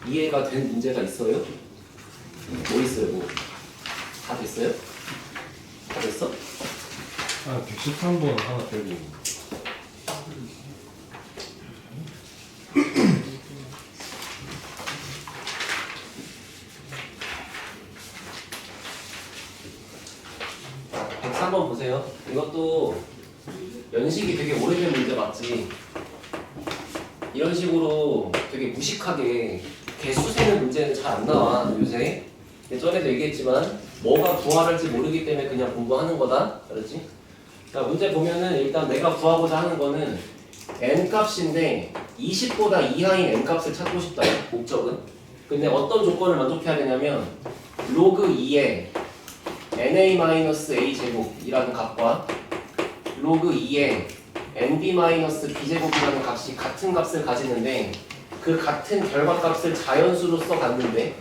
이해가 된 문제가 있어요? 뭐 있어요? 뭐? 다 됐어요? 다 됐어? 113번 하나 빼고. 자, 103번 보세요. 이것도 연식이 되게 오래된 문제 맞지? 이런 식으로 되게 무식하게 개수 세는 문제는 잘 안 나와 요새. 예전에도 얘기했지만 뭐가 부활할지 모르기 때문에 그냥 공부하는 거다. 그렇지? 자, 문제 보면은 일단 내가 구하고자 하는 거는 n 값인데 20보다 이하인 n 값을 찾고 싶다. 목적은. 근데 어떤 조건을 만족해야 되냐면 로그 2의 na-a 제곱이라는 값과 로그 2의 nb-b제곱이라는 값이 같은 값을 가지는데 그 같은 결과값을 자연수로서 갖는데,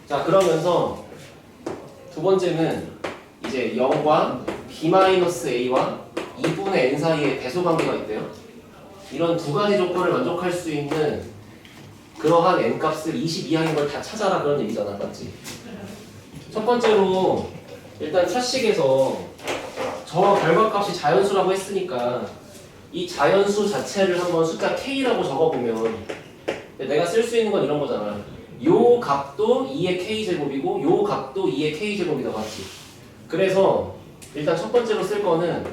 자 그러면서 두 번째는 이제 0과 b-a와 2분의 n 사이에 배수관계가 있대요. 이런 두 가지 조건을 만족할 수 있는 그러한 n 값을 20 이하인 걸 다 찾아라 그런 얘기잖아. 맞지? 첫 번째로 일단 차식에서 저와 결과값이 자연수라고 했으니까 이 자연수 자체를 한번 숫자 k라고 적어보면 내가 쓸 수 있는 건 이런 거잖아. 요 값도 2의 k제곱이고 요 값도 2의 k제곱이다. 맞지? 그래서 일단 첫 번째로 쓸 거는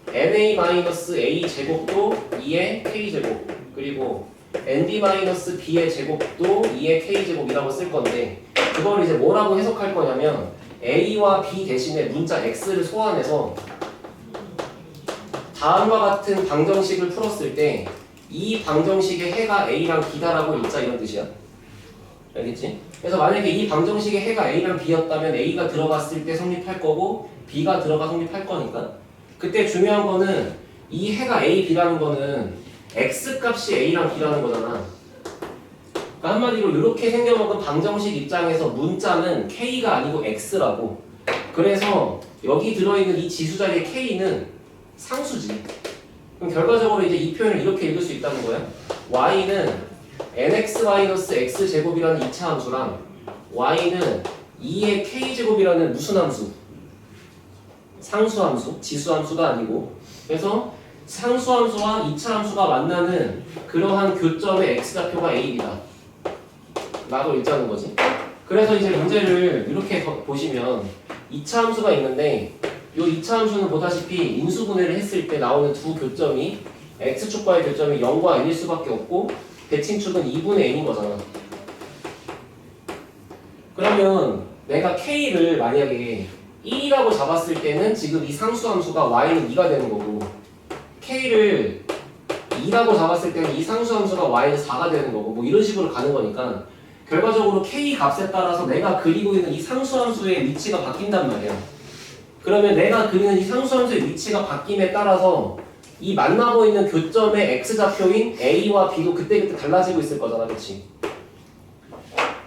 na-a 제곱도 2의 k제곱 그리고 nb-b의 제곱도 2의 k제곱이라고 쓸 건데, 그걸 이제 뭐라고 해석할 거냐면 a와 b 대신에 문자 x를 소환해서 다음과 같은 방정식을 풀었을 때 이 방정식의 해가 a랑 b다라고 읽자 이런 뜻이야. 알겠지? 그래서 만약에 이 방정식의 해가 a랑 b였다면 a가 들어갔을 때 성립할 거고 b가 들어가 성립할 거니까, 그때 중요한 거는 이 해가 a, b라는 거는 x 값이 a랑 b라는 거잖아. 그러니까 한마디로 이렇게 생겨먹은 방정식 입장에서 문자는 k가 아니고 x라고. 그래서 여기 들어있는 이 지수 자리의 k는 상수지. 그럼 결과적으로 이제 이 표현을 이렇게 읽을 수 있다는 거야. y는 nx-x제곱이라는 2차 함수랑 y는 2의 k제곱이라는 무슨 함수? 상수함수, 지수함수가 아니고. 그래서 상수함수와 2차 함수가 만나는 그러한 교점의 x좌표가 a이다 라고 읽자는 거지. 그래서 이제 문제를 이렇게 보시면 2차 함수가 있는데 이 2차 함수는 보다시피 인수분해를 했을 때 나오는 두 교점이 x축과의 교점이 0과 n일 수밖에 없고 대칭축은 2분의 n인 거잖아. 그러면 내가 k를 만약에 1이라고 잡았을 때는 지금 이 상수함수가 y는 2가 되는 거고, k를 2라고 잡았을 때는 이 상수함수가 y는 4가 되는 거고, 뭐 이런 식으로 가는 거니까 결과적으로 k 값에 따라서 내가 그리고 있는 이 상수함수의 위치가 바뀐단 말이야. 그러면 내가 그리는 이 상수함수의 위치가 바뀜에 따라서 이 만나고 있는 교점의 x좌표인 a와 b도 그때그때 달라지고 있을 거잖아. 그렇지?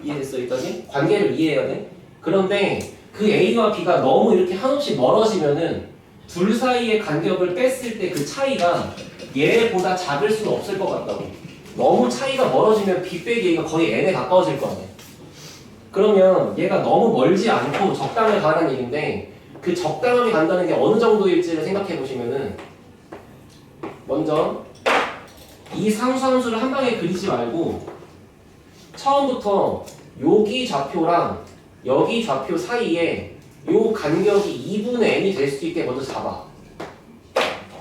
이해됐어? 여기까지? 관계를 이해해야 돼. 그런데 그 a와 b가 너무 이렇게 한없이 멀어지면은 둘 사이의 간격을 뺐을 때 그 차이가 얘보다 작을 수는 없을 것 같다고. 너무 차이가 멀어지면 b 빼기 a가 거의 n에 가까워질 거 아니야. 그러면 얘가 너무 멀지 않고 적당히 가라는 얘기인데, 그 적당하게 간다는 게 어느 정도일지를 생각해 보시면은, 먼저 이 상수함수를 한 방에 그리지 말고 처음부터 여기 좌표랑 여기 좌표 사이에 요 간격이 2분의 n이 될 수 있게 먼저 잡아.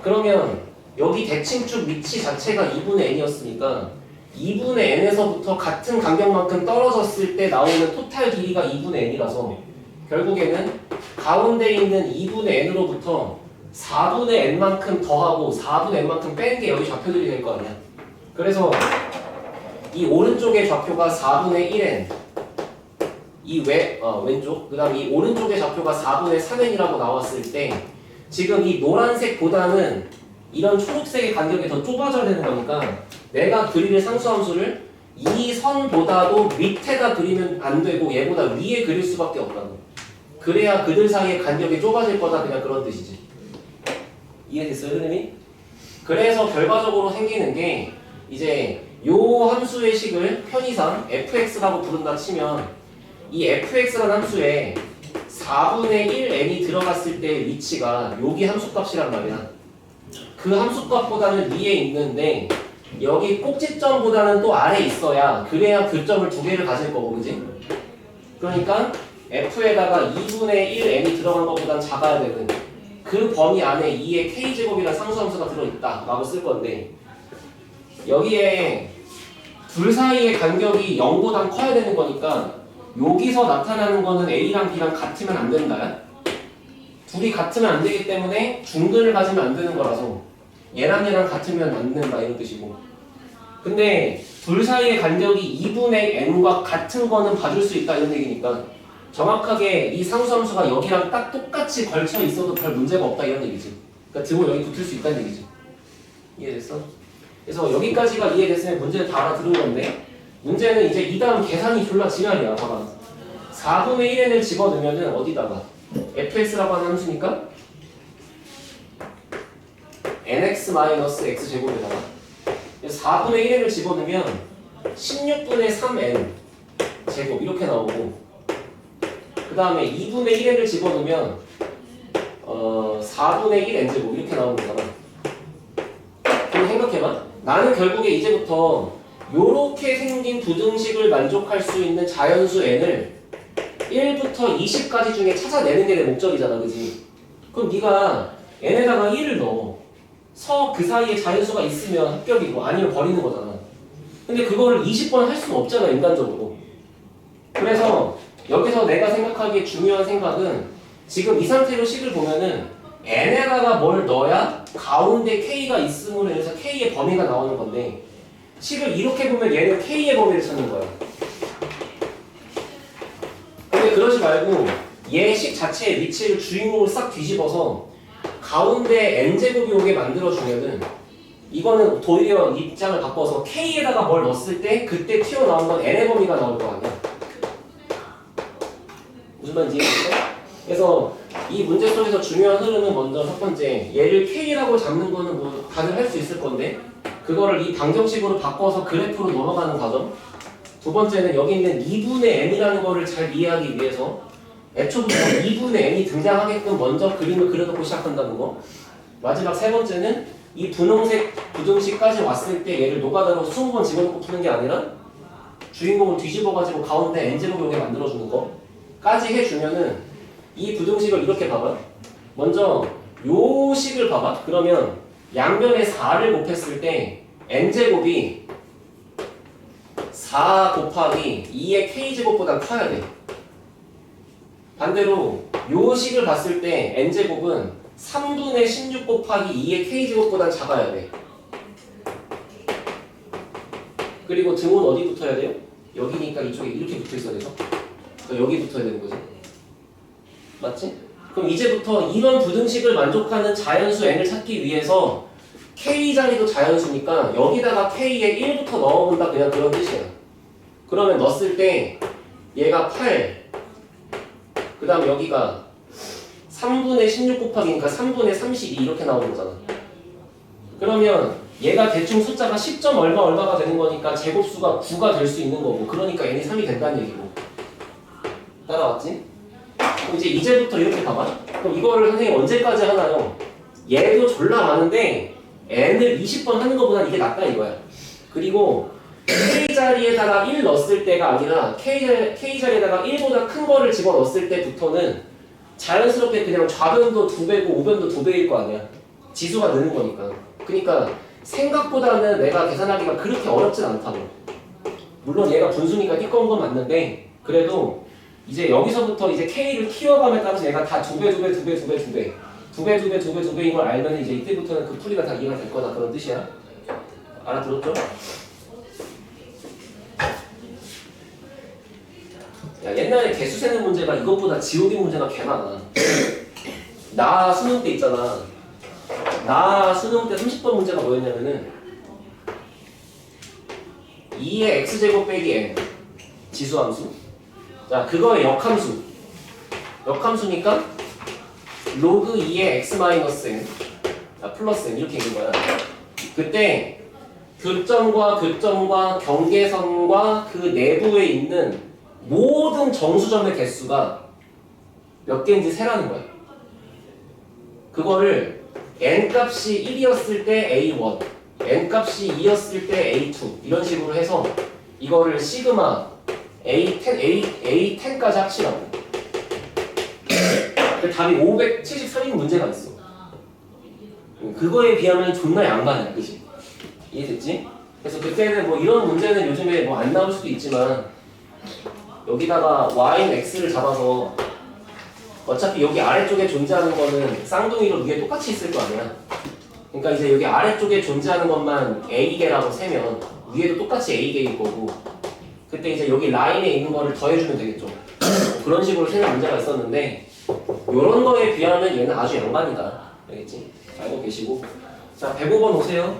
그러면 여기 대칭축 위치 자체가 2분의 n이었으니까 2분의 n에서부터 같은 간격만큼 떨어졌을 때 나오는 토탈 길이가 2분의 n이라서 결국에는 가운데 있는 2분의 n으로부터 4분의 n만큼 더하고 4분의 n만큼 뺀 게 여기 좌표들이 될 거 아니야. 그래서 이 오른쪽의 좌표가 4분의 1n, 이 왼쪽, 그 다음 이 오른쪽의 좌표가 4분의 3n이라고 나왔을 때 지금 이 노란색보다는 이런 초록색의 간격이 더 좁아져야 되는 거니까 내가 그릴 상수함수를 이 선보다도 밑에다 그리면 안 되고 얘보다 위에 그릴 수밖에 없다고. 그래야 그들 사이의 간격이 좁아질 거다, 그냥 그런 뜻이지. 이해됐어요, 흐름이? 그래서 결과적으로 생기는 게 이제 요 함수의 식을 편의상 fx라고 부른다 치면 이 fx라는 함수에 4분의 1n이 들어갔을 때의 위치가 여기 함수값이란 말이야. 그 함수값보다는 위에 있는데 여기 꼭지점보다는 또 아래에 있어야 그래야 교점을 두 개를 가질 거고, 그지? 그러니까 f에다가 2분의 1n이 들어간 것보단 작아야 되는 그 범위 안에 2의 k제곱이라는 상수함수가 들어있다 라고 쓸 건데, 여기에 둘 사이의 간격이 0보단 커야 되는 거니까 여기서 나타나는 거는 A랑 B랑 같으면 안 된다. 둘이 같으면 안 되기 때문에 중근을 가지면 안 되는 거라서 얘랑 얘랑 같으면 안 된다 이런 뜻이고, 근데 둘 사이의 간격이 2분의 n과 같은 거는 봐줄 수 있다 이런 얘기니까 정확하게 이 상수함수가 여기랑 딱 똑같이 걸쳐 있어도 별 문제가 없다 이런 얘기지. 그러니까 등호 여기 붙을 수 있다는 얘기지. 이해됐어? 그래서 여기까지가 이해됐으면 문제를 다 알아들은 건데, 문제는 이제 이 다음 계산이 졸라 지랄이야. 봐봐. 4분의 1n을 집어넣으면은 어디다가 fx라고 하는 함수니까 nx-x제곱에다가 4분의 1n을 집어넣으면 16분의 3n 제곱 이렇게 나오고, 그 다음에 2분의 1n을 집어넣으면 4분의 1n 제곱 이렇게 나오는 거잖아. 그럼 생각해봐. 나는 결국에 이제부터 요렇게 생긴 부등식을 만족할 수 있는 자연수 n을 1부터 20까지 중에 찾아내는 게 내 목적이잖아, 그지? 그럼 네가 n에다가 1을 넣어. 그 사이에 자연수가 있으면 합격이고 아니면 버리는 거잖아. 근데 그거를 20번 할 수는 없잖아, 인간적으로. 그래서 여기서 내가 생각하기에 중요한 생각은, 지금 이 상태로 식을 보면은 n에다가 뭘 넣어야 가운데 k가 있음으로 인해서 k의 범위가 나오는 건데, 식을 이렇게 보면 얘는 k의 범위를 찾는 거야. 근데 그러지 말고 얘 식 자체의 위치를 주인공을 싹 뒤집어서 가운데 n제곱이 오게 만들어주면은, 이거는 도리어 입장을 바꿔서 k에다가 뭘 넣었을 때 그때 튀어나온 건 n의 범위가 나올 거 아니야. 무슨 말인지 이해했어? 그래서 이 문제 속에서 중요한 흐름은 먼저 첫 번째, 얘를 k라고 잡는 거는 뭐 다들 할 수 있을 건데 그거를 이 방정식으로 바꿔서 그래프로 넘어가는 과정. 두 번째는 여기 있는 2분의 n이라는 거를 잘 이해하기 위해서 애초부터 2분의 n이 등장하게끔 먼저 그림을 그려놓고 시작한다는 거. 마지막 세 번째는 이 분홍색 부등식까지 왔을 때 얘를 노가다로 20번 집어넣고 푸는 게 아니라 주인공을 뒤집어가지고 가운데 n제곱이 오게 만들어주는 거까지 해주면은 이 부등식을 이렇게 봐봐. 먼저 요 식을 봐봐. 그러면 양변에 4를 곱했을 때 n제곱이 4 곱하기 2의 k제곱보다 커야 돼. 반대로 요 식을 봤을 때 n제곱은 3분의 16 곱하기 2의 k제곱보다 작아야 돼. 그리고 등호는 어디 붙어야 돼요? 여기니까 이쪽에 이렇게 붙어 있어야 돼서 여기 붙어야 되는 거지. 맞지? 그럼 이제부터 이런 부등식을 만족하는 자연수 n을 찾기 위해서 k 자리도 자연수니까 여기다가 k에 1부터 넣어본다, 그냥 그런 뜻이야. 그러면 넣었을 때 얘가 8, 그 다음 여기가 3분의 16 곱하기니까 3분의 32 이렇게 나오는 거잖아. 그러면 얘가 대충 숫자가 10점 얼마가 되는 거니까 제곱수가 9가 될 수 있는 거고, 그러니까 n이 3이 된다는 얘기고. 따라왔지? 그럼 이제부터 이렇게 봐봐. 그럼 이거를 선생님 언제까지 하나요? 얘도 졸라 많은데 n을 20번 하는 것보다 이게 낫다 이거야. 그리고 k 자리에다가 1 넣었을 때가 아니라 k 자리에다가 1보다 큰 거를 집어넣었을 때부터는 자연스럽게 그냥 좌변도 2배고 우변도 2배일 거 아니야. 지수가 느는 거니까. 그러니까 생각보다는 내가 계산하기가 그렇게 어렵진 않다고. 물론 얘가 분수니까 띠꺼운 건 맞는데, 그래도 이제 여기서부터 이제 k를 키워감에 따라서 얘가 다 2배인 걸 알면 이제 이때부터는 그 풀이가 다 이해가 될 거다, 그런 뜻이야. 알아들었죠? 야, 옛날에 개수 세는 문제가 이것보다 지옥인 문제가 개 많아. 나 수능 때 있잖아. 나 수능 때 30번 문제가 뭐였냐면은 2의 x제곱 빼기 n 지수함수. 자, 그거의 역함수니까 로그 2의 x 마이너스 n 플러스 n 이렇게 있는 거야. 그때 교점과 교점과 경계선과 그 내부에 있는 모든 정수점의 개수가 몇 개인지 세라는 거야. 그거를 n값이 1이었을 때 a1, n값이 2였을 때 a2 이런 식으로 해서 이거를 시그마 a10까지 합치라고. 그 답이 573인 문제가 있어. 그거에 비하면 존나 양반이야, 그치? 이해됐지? 그래서 그때는 뭐 이런 문제는 요즘에 뭐 안 나올 수도 있지만 여기다가 y는 x를 잡아서 어차피 여기 아래쪽에 존재하는 거는 쌍둥이로 위에 똑같이 있을 거 아니야. 그러니까 이제 여기 아래쪽에 존재하는 것만 a개라고 세면 위에도 똑같이 a개일 거고 그때 이제 여기 라인에 있는 거를 더해주면 되겠죠. 그런 식으로 세는 문제가 있었는데 요런 거에 비하면 얘는 아주 양반이다. 알겠지? 알고 계시고 자 105번 오세요.